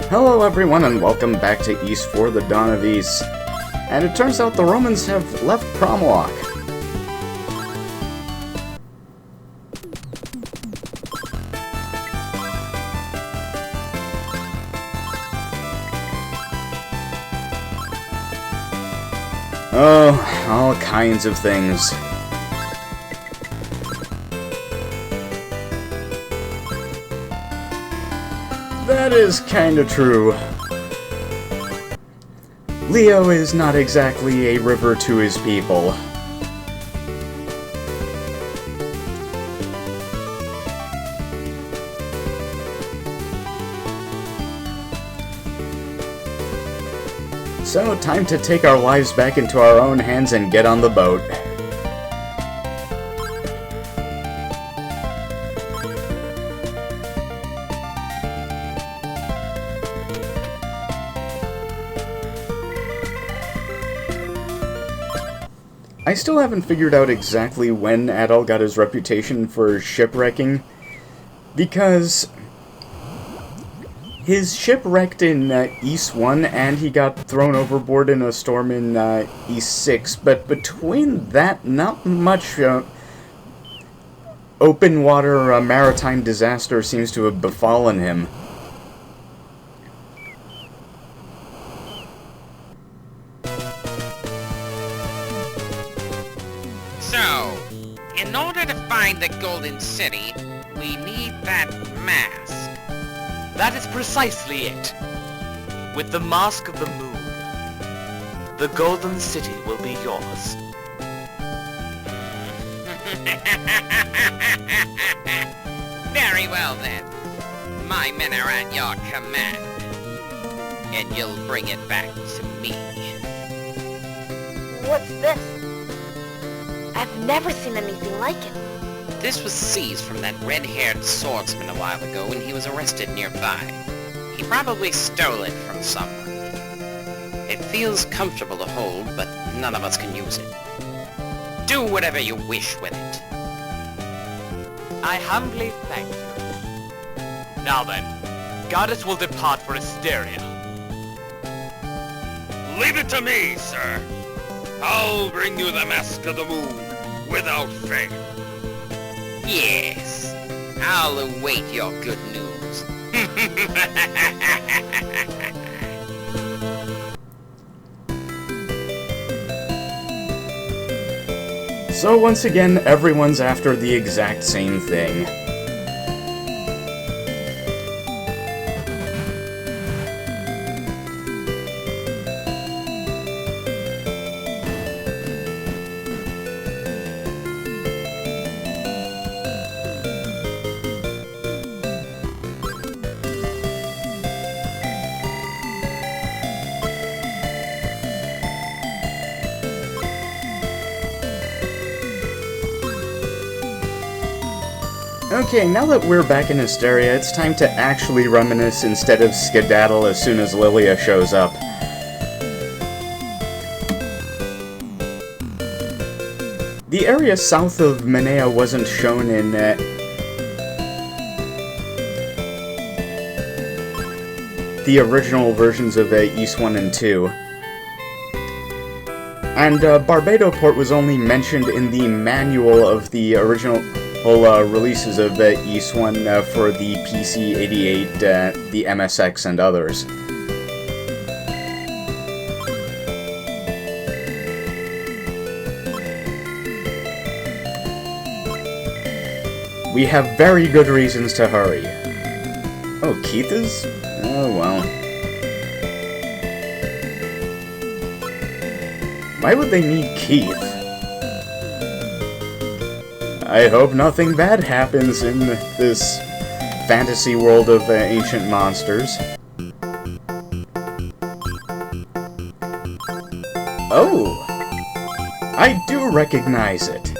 Hello everyone and welcome back to Ys 4, the Dawn of Ys. And it turns out the Romans have left Promlock. Oh, all kinds of things. That is kinda true. Leo is not exactly a river to his people. So, time to take our lives back into our own hands and get on the boat. I still haven't figured out exactly when Adol got his reputation for shipwrecking, because his ship wrecked in Ys 1 and he got thrown overboard in a storm in Ys 6, but between that, not much open water maritime disaster seems to have befallen him. So, in order to find the Golden City, we need that mask. That is precisely it. With the Mask of the Moon, the Golden City will be yours. Very well then. My men are at your command. And you'll bring it back to me. What's this? I've never seen anything like it. This was seized from that red-haired swordsman a while ago when he was arrested nearby. He probably stole it from someone. It feels comfortable to hold, but none of us can use it. Do whatever you wish with it. I humbly thank you. Now then, Goddess will depart for Asteria. Leave it to me, sir. I'll bring you the Mask of the Moon without fail. Yes, I'll await your good news. So once again, everyone's after the exact same thing. Okay, now that we're back in Asteria, it's time to actually reminisce instead of skedaddle as soon as Lilia shows up. The area south of Menea wasn't shown in the original versions of Ys 1 and 2. And Barbadoport was only mentioned in the manual of the original releases of Ys 1 for the PC-88, the MSX, and others. We have very good reasons to hurry. Oh, Keith is? Oh, well. Why would they need Keith? I hope nothing bad happens in this fantasy world of ancient monsters. Oh! I do recognize it.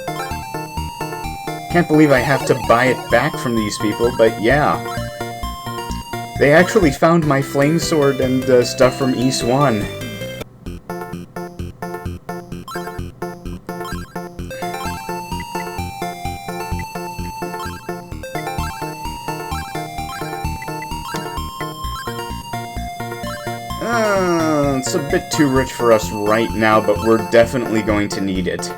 Can't believe I have to buy it back from these people, but yeah. They actually found my flame sword and stuff from Ys 1. It's a bit too rich for us right now, but we're definitely going to need it.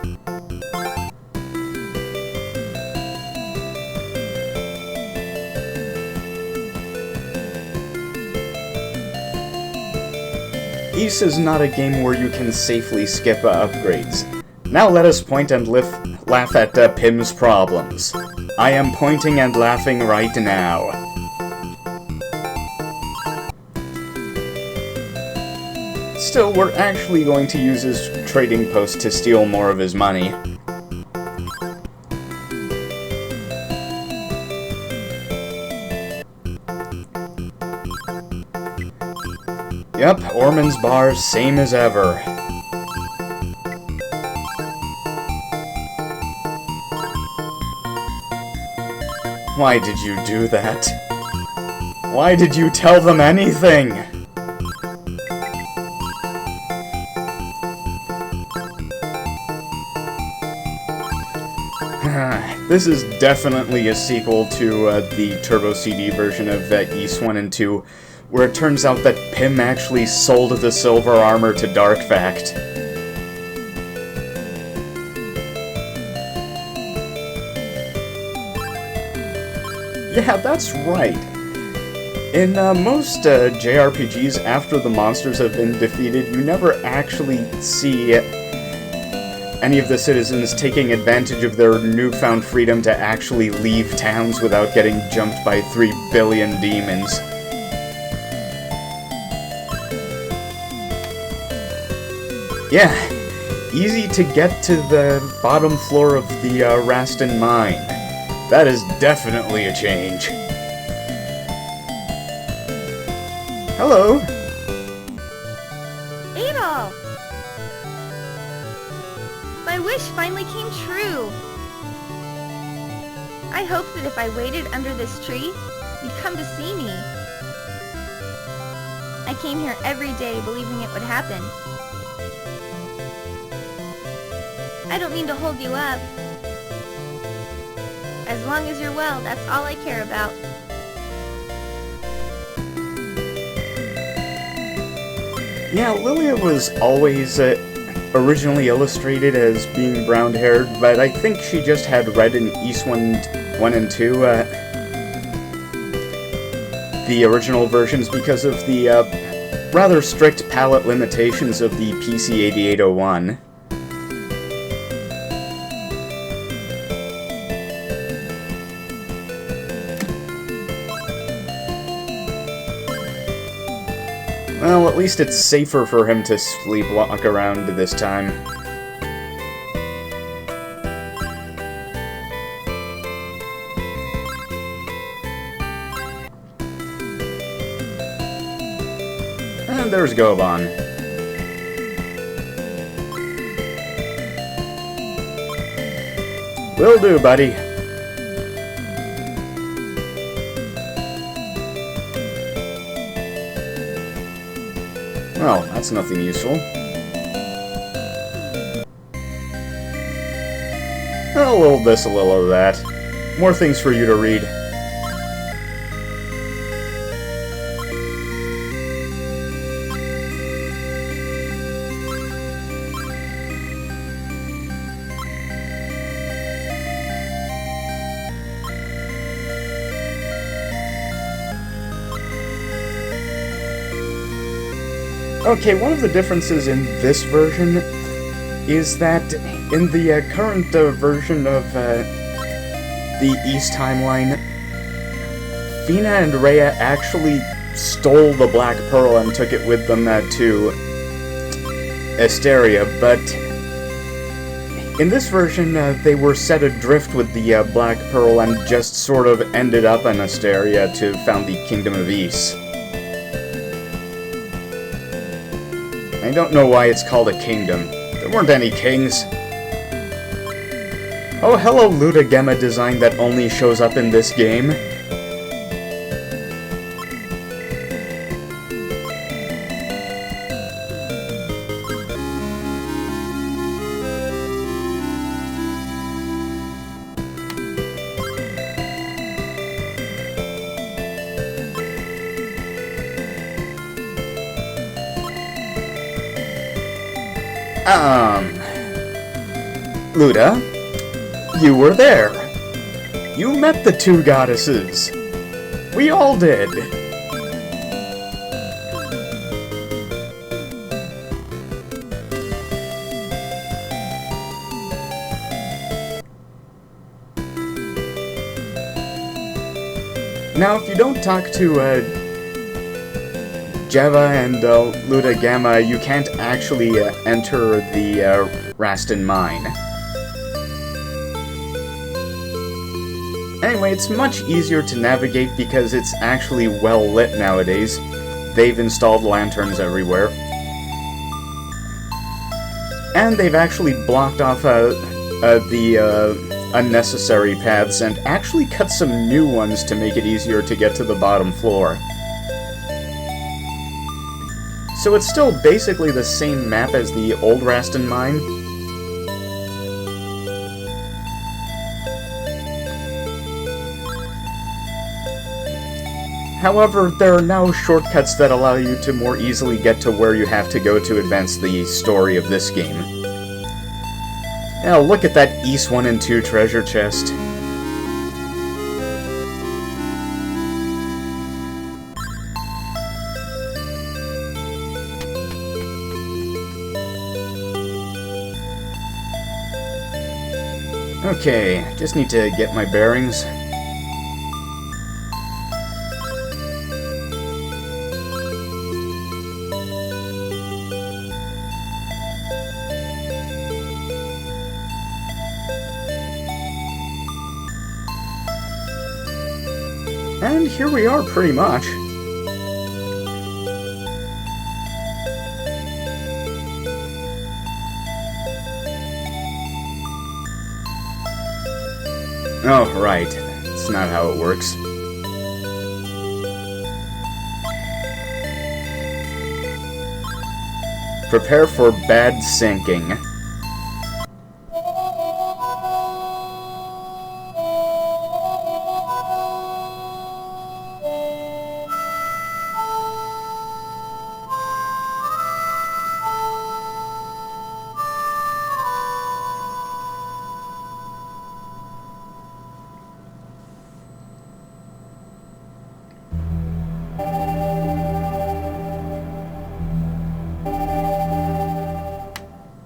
Ys is not a game where you can safely skip upgrades. Now let us point and laugh at Pim's problems. I am pointing and laughing right now. Still, we're actually going to use his trading post to steal more of his money. Yep, Orman's bar, same as ever. Why did you do that? Why did you tell them anything? This is definitely a sequel to the Turbo CD version of Ys 1 and 2, where it turns out that Pim actually sold the silver armor to Darkfact. Yeah, that's right. In most JRPGs, after the monsters have been defeated, you never actually see any of the citizens taking advantage of their newfound freedom to actually leave towns without getting jumped by 3 billion demons. Yeah, easy to get to the bottom floor of the Raston mine. That is definitely a change. Hello! Adolf! My wish finally came true! I hoped that if I waited under this tree, you'd come to see me. I came here every day believing it would happen. I don't mean to hold you up. As long as you're well, that's all I care about. Yeah, Lilia was always originally illustrated as being brown-haired, but I think she just had red in Ys 1 and 2, the original versions, because of the rather strict palette limitations of the PC-8801. Well, at least it's safer for him to sleepwalk around this time. And there's Goban. Will do, buddy. Well, that's nothing useful. A little this, a little of that. More things for you to read. Okay, one of the differences in this version is that in the current version of the Ys timeline, Fina and Rhea actually stole the Black Pearl and took it with them to Asteria, but in this version they were set adrift with the Black Pearl and just sort of ended up in Asteria to found the Kingdom of Ys. I don't know why it's called a kingdom. There weren't any kings. Oh, hello, Luda Gemma design that only shows up in this game. Luda, you were there. You met the two goddesses. We all did. Now, if you don't talk to, Jeva and, Luda Gamma, you can't actually, enter the, Rastin Mine. Anyway, it's much easier to navigate because it's actually well lit nowadays. They've installed lanterns everywhere. And they've actually blocked off, the, unnecessary paths and actually cut some new ones to make it easier to get to the bottom floor. So it's still basically the same map as the old Rastin Mine. However, there are now shortcuts that allow you to more easily get to where you have to go to advance the story of this game. Now look at that East 1 and 2 treasure chest. Okay, just need to get my bearings. And here we are, pretty much. Oh, right. That's not how it works. Prepare for bad sinking.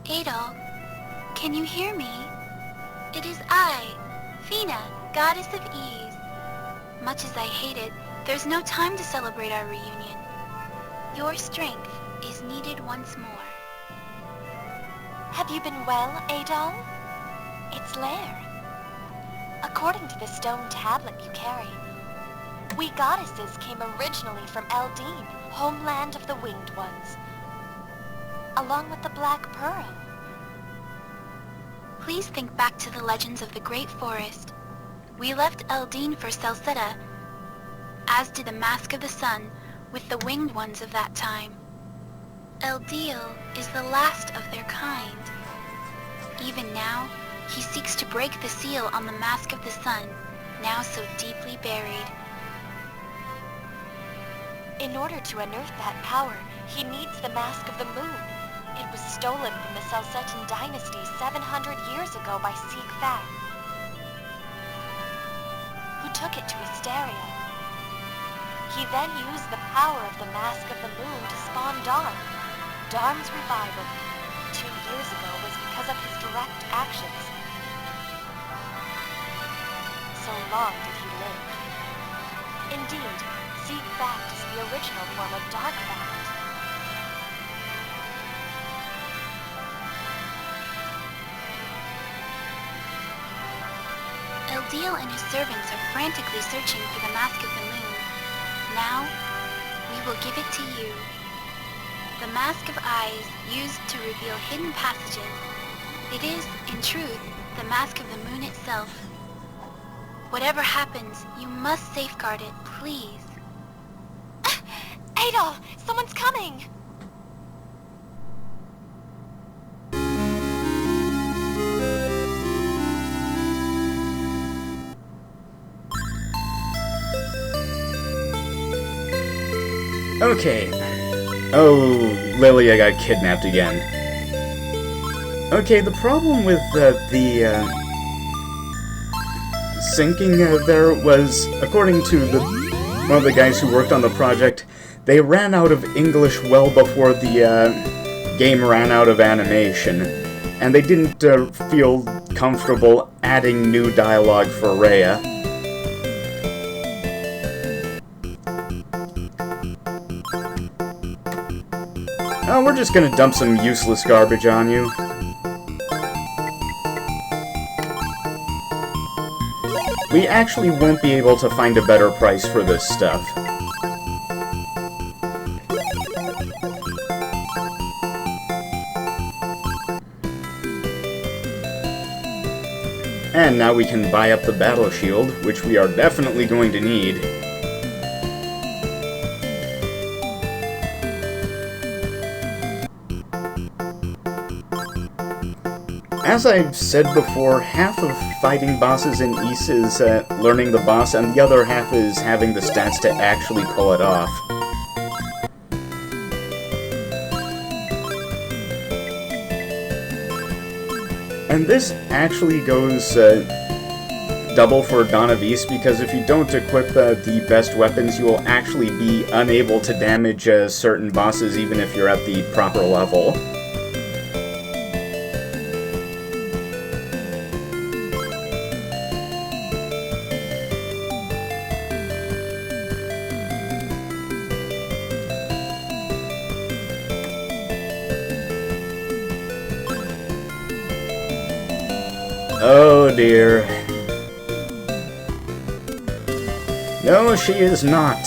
Adol, can you hear me? It is I, Fina, goddess of ease. Much as I hate it, there's no time to celebrate our reunion. Your strength is needed once more. Have you been well, Adol? It's Lair. According to the stone tablet you carry, we goddesses came originally from Eldeen, homeland of the Winged Ones, along with the Black Pearl. Please think back to the legends of the Great Forest. We left Eldeen for Celceta, as did the Mask of the Sun with the Winged Ones of that time. Eldiel is the last of their kind. Even now, he seeks to break the seal on the Mask of the Sun, now so deeply buried. In order to unearth that power, he needs the Mask of the Moon. It was stolen from the Celcetan dynasty 700 years ago by Sieg Fang, who took it to Asteria. He then used the power of the Mask of the Moon to spawn Darn. Darn's revival 2 years ago was because of his direct actions. So long did he live. Indeed, Sieg Fact is the original form of Dark Fact. Eldiel and his servants are frantically searching for the Mask of the Moon. Now, we will give it to you. The Mask of Eyes used to reveal hidden passages. It is, in truth, the Mask of the Moon itself. Whatever happens, you must safeguard it, please. Adol! Someone's coming! Okay. Oh, Lilia got kidnapped again. Okay, the problem with the syncing there was, according to one of the guys who worked on the project, they ran out of English well before the game ran out of animation, and they didn't feel comfortable adding new dialogue for Rhea. Oh, we're just gonna dump some useless garbage on you. We actually won't be able to find a better price for this stuff. And now we can buy up the battle shield, which we are definitely going to need. As I've said before, half of fighting bosses in Ys is learning the boss, and the other half is having the stats to actually pull it off. And this actually goes double for Dawn of Ys, because if you don't equip the best weapons, you will actually be unable to damage certain bosses even if you're at the proper level. Oh dear. No, she is not.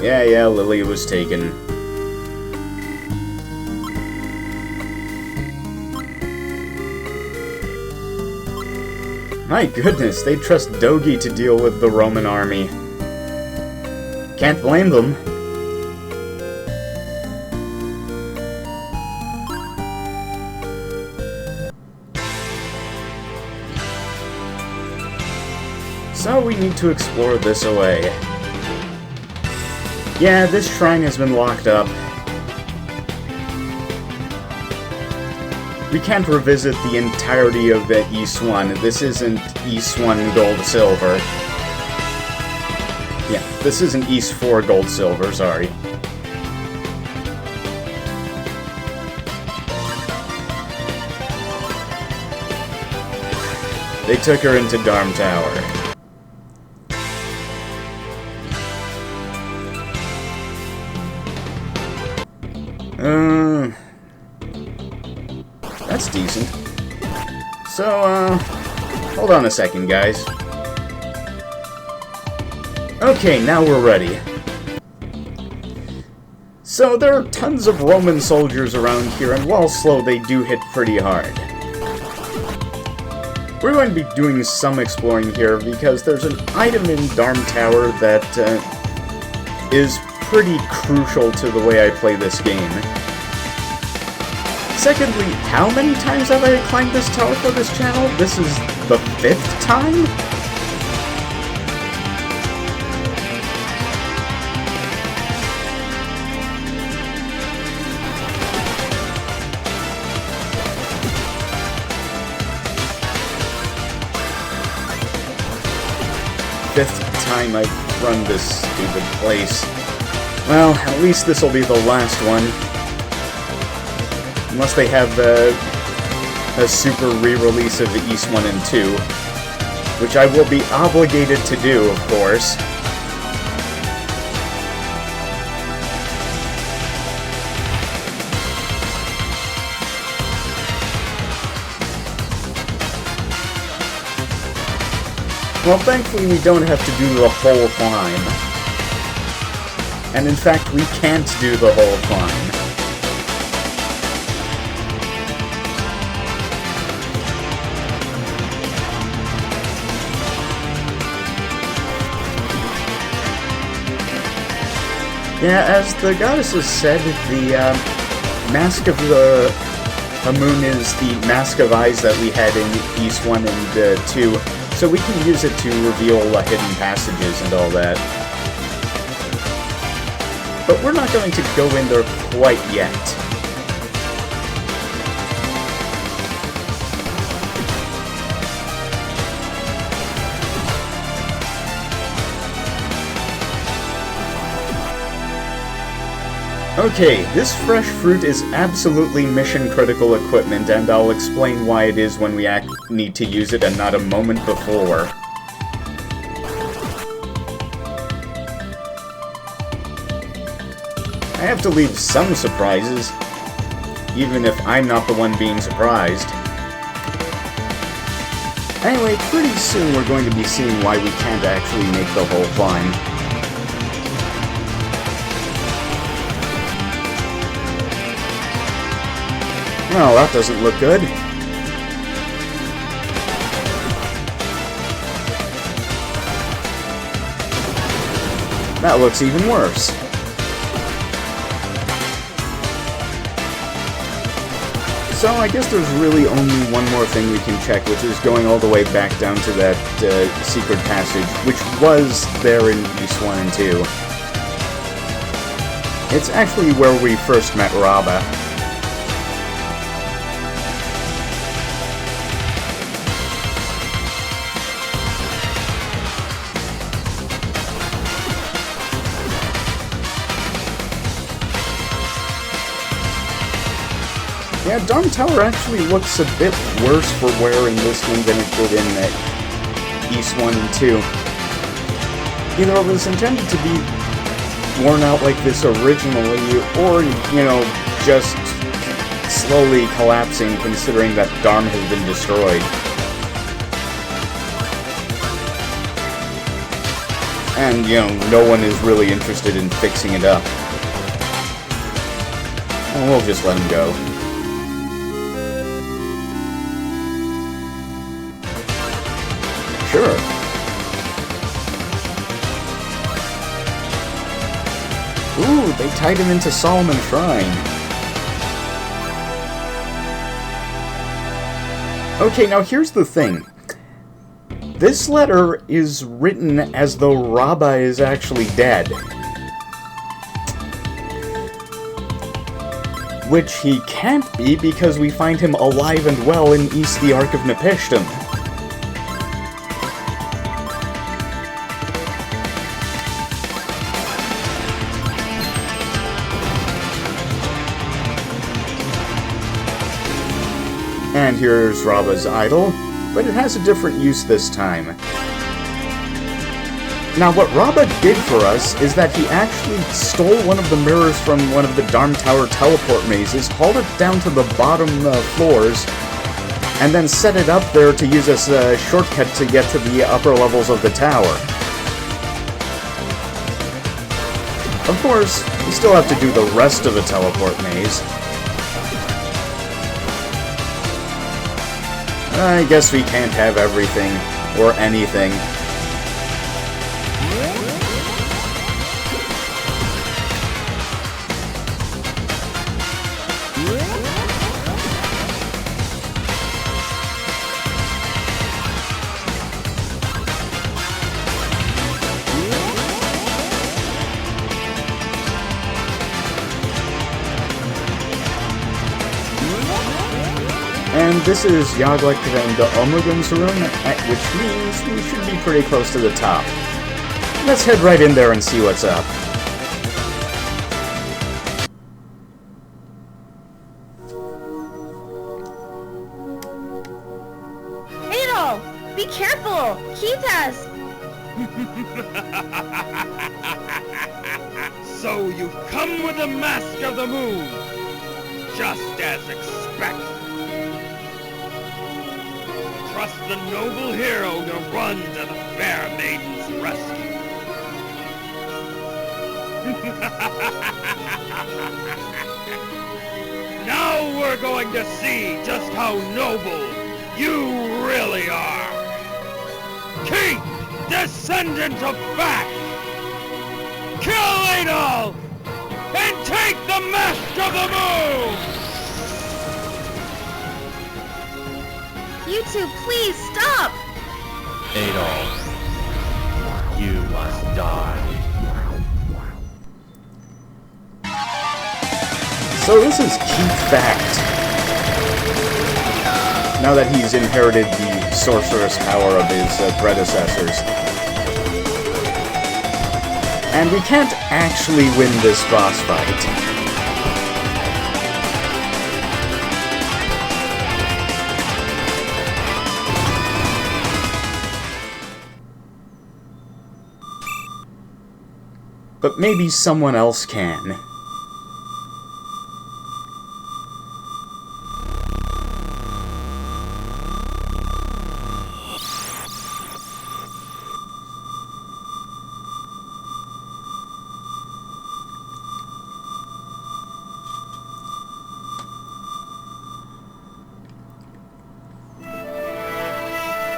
Yeah, Lily was taken. My goodness, they trust Dogi to deal with the Roman army. Can't blame them. So we need to explore this away. Yeah, this shrine has been locked up. We can't revisit the entirety of the Ys 1. This isn't Ys 1 Gold Silver. Yeah, this isn't Ys 4 Gold Silver, sorry. They took her into Darm Tower. That's decent. So, hold on a second, guys. Okay, now we're ready. So, there are tons of Roman soldiers around here, and while slow, they do hit pretty hard. We're going to be doing some exploring here, because there's an item in Darm Tower that is pretty crucial to the way I play this game. Secondly, how many times have I climbed this tower for this channel? This is the 5th time? Fifth time I've run this stupid place. Well, at least this will be the last one. Unless they have a super re-release of the Ys 1 and 2. Which I will be obligated to do, of course. Well, thankfully we don't have to do the whole climb. And in fact, we can't do the whole climb. Yeah, as the goddesses said, the Mask of the Moon is the Mask of Eyes that we had in Ys 1 and 2, so we can use it to reveal hidden passages and all that. but we're not going to go in there quite yet. Okay, this fresh fruit is absolutely mission-critical equipment, and I'll explain why it is when we need to use it and not a moment before. I have to leave some surprises, even if I'm not the one being surprised. Anyway, pretty soon we're going to be seeing why we can't actually make the whole climb. Well, that doesn't look good. That looks even worse. So I guess there's really only one more thing we can check, which is going all the way back down to that secret passage, which was there in Ys 1 and 2. It's actually where we first met Raba. Yeah, Darm Tower actually looks a bit worse for wear in this one than it did in Ys 1 and 2. Either it was intended to be worn out like this originally, or, you know, just slowly collapsing considering that Darm has been destroyed. And, you know, no one is really interested in fixing it up. And we'll just let him go. Sure. Ooh, they tied him into Solomon Shrine. Okay, now here's the thing. This letter is written as though Raba is actually dead. Which he can't be because we find him alive and well in Ys the Ark of Nepishtim. And here's Raba's idol, but it has a different use this time. Now, what Raba did for us is that he actually stole one of the mirrors from one of the Darm Tower teleport mazes, hauled it down to the bottom floors, and then set it up there to use as a shortcut to get to the upper levels of the tower. Of course, we still have to do the rest of the teleport maze. I guess we can't have everything, or anything. And this is Yaglek and Omrugun's rune, which means we should be pretty close to the top. Let's head right in there and see what's up. Adol! Be careful! Kitas! So you've come with the Mask of the Moon, just as expected. Trust the noble hero to run to the fair maiden's rescue. Now we're going to see just how noble you really are. Keep, descendant of Vac! Kill Adol! And take the Mask of the Moon! You two, please stop! Adol, you must die. So this is Keith Fact. Now that he's inherited the sorcerous power of his predecessors. And we can't actually win this boss fight. But maybe someone else can.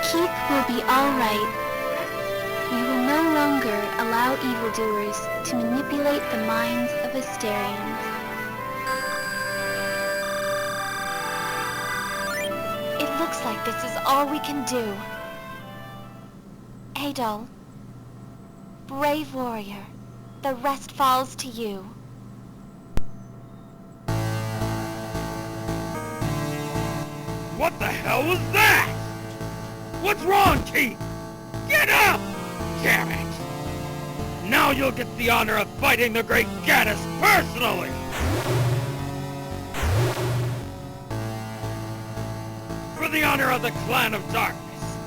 Keith will be all right. We will no longer allow evildoers to manipulate the minds of Asterians. It looks like this is all we can do. Adol, brave warrior, the rest falls to you. What the hell was that? What's wrong, Keith? Get up! Damn it! Now you'll get the honor of fighting the great Gaddis personally! For the honor of the Clan of Darkness,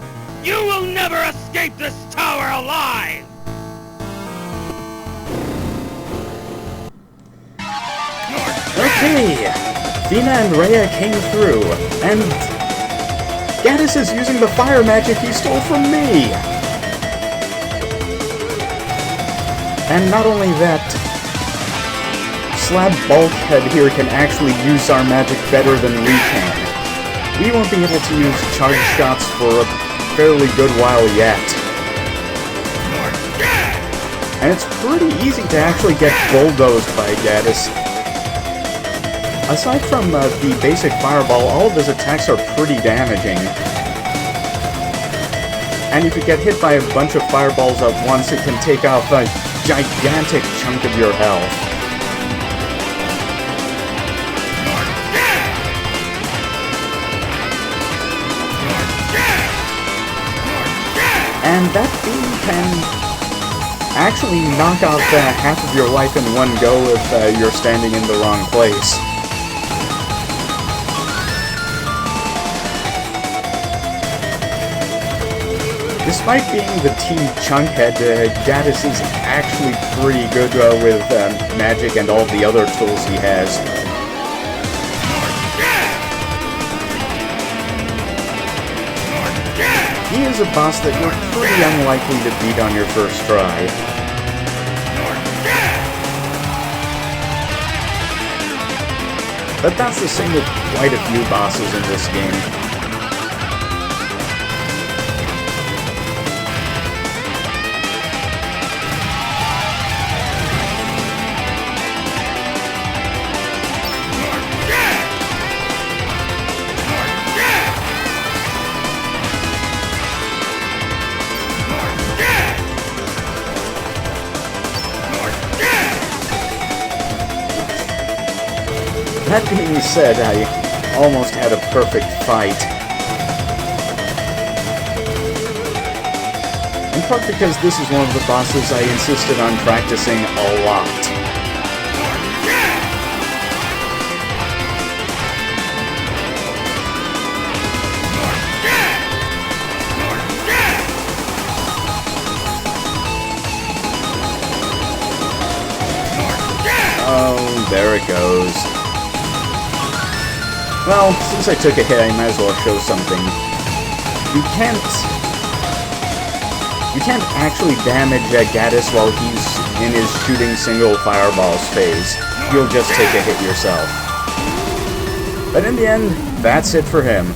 you will never escape this tower alive! Okay! Fina and Rhea came through, and Gaddis is using the fire magic he stole from me! And not only that, Slab Bulkhead here can actually use our magic better than we can. We won't be able to use charge shots for a fairly good while yet. And it's pretty easy to actually get bulldozed by Gaddis. Aside from the basic fireball, all of his attacks are pretty damaging. And if you get hit by a bunch of fireballs at once, it can take off a gigantic chunk of your health. And that beam can actually knock out half of your life in one go if you're standing in the wrong place. Despite being the Team Chunkhead, Gaddis is actually pretty good with magic and all the other tools he has. He is a boss that you're pretty unlikely to beat on your first try. But that's the same with quite a few bosses in this game. That being said, I almost had a perfect fight. In part because this is one of the bosses I insisted on practicing a lot. Oh, there it goes. Well, since I took a hit, I might as well show something. You can't actually damage Gaddis while he's in his shooting single fireballs phase. You'll just take a hit yourself. But in the end, that's it for him.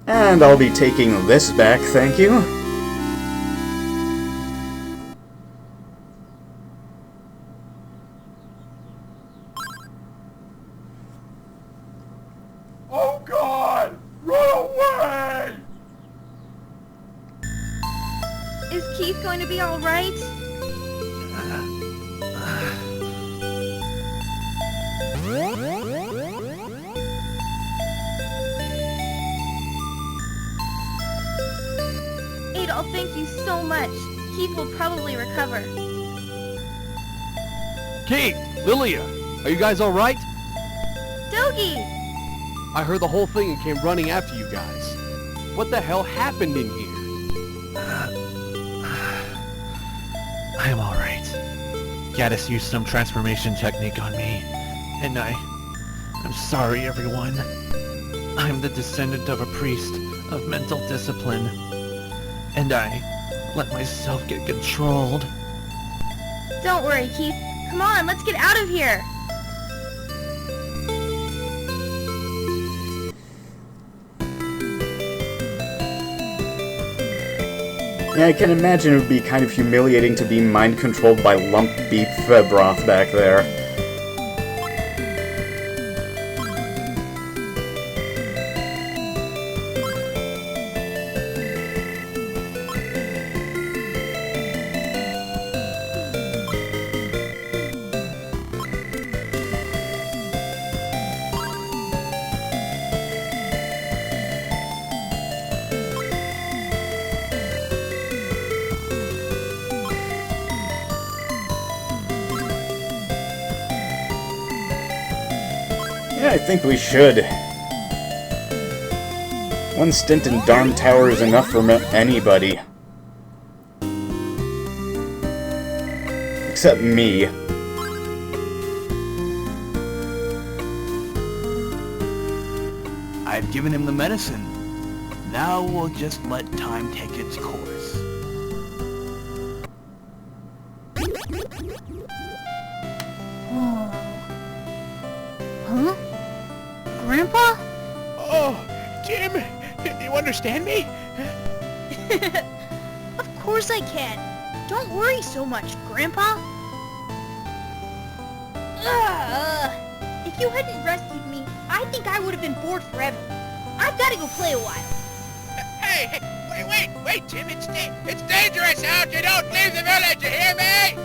And I'll be taking this back, thank you. Oh God! Run away! going to be alright? Adolf, thank you so much. Keith will probably recover. Keith! Lilia! Are you guys alright? Dogi! I heard the whole thing and came running after you guys. What the hell happened in here? I am alright. Gaddis used some transformation technique on me, and I'm sorry, everyone. I'm the descendant of a priest of mental discipline, and I let myself get controlled. Don't worry, Keith. Come on, let's get out of here! Yeah, I can imagine it would be kind of humiliating to be mind-controlled by lump beef broth back there. Yeah, I think we should. One stint in Darm Tower is enough for anybody. Except me. I've given him the medicine. Now we'll just let time take its course. Huh? Grandpa? Oh, Tim, do you understand me? Of course I can. Don't worry so much, Grandpa. If you hadn't rescued me, I think I would have been bored forever. I've got to go play a while. Hey, wait, Tim, it's dangerous out. You don't leave the village, you hear me?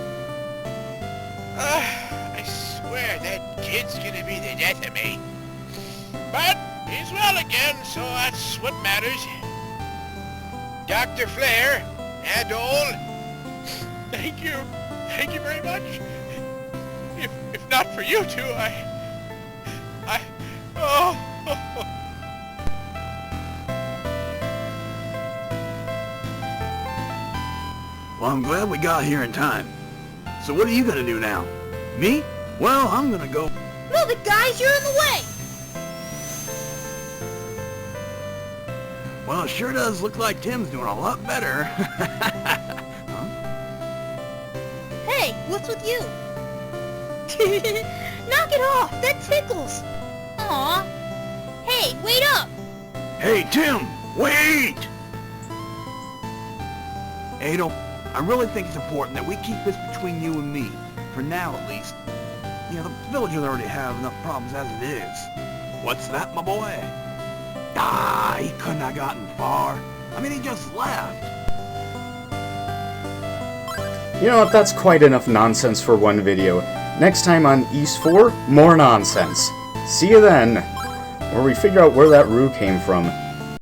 I swear that kid's gonna be the death of me. But he's well again, so that's what matters. Dr. Flair, Adol, thank you very much. If not for you two, oh. Well, I'm glad we got here in time. So what are you gonna do now? Me? Well, I'm gonna go... Move it, guys! You're in the way! Well, it sure does look like Tim's doing a lot better. Huh? Hey, what's with you? Knock it off! That tickles! Aw! Hey, wait up! Hey, Tim! Wait! Adol, I really think it's important that we keep this between you and me. For now, at least. You know, the villagers already have enough problems as it is. What's that, my boy? Ah, he couldn't have gotten far. I mean, he just left. You know what, that's quite enough nonsense for one video. Next time on Ys 4, more nonsense. See you then, where we figure out where that rue came from.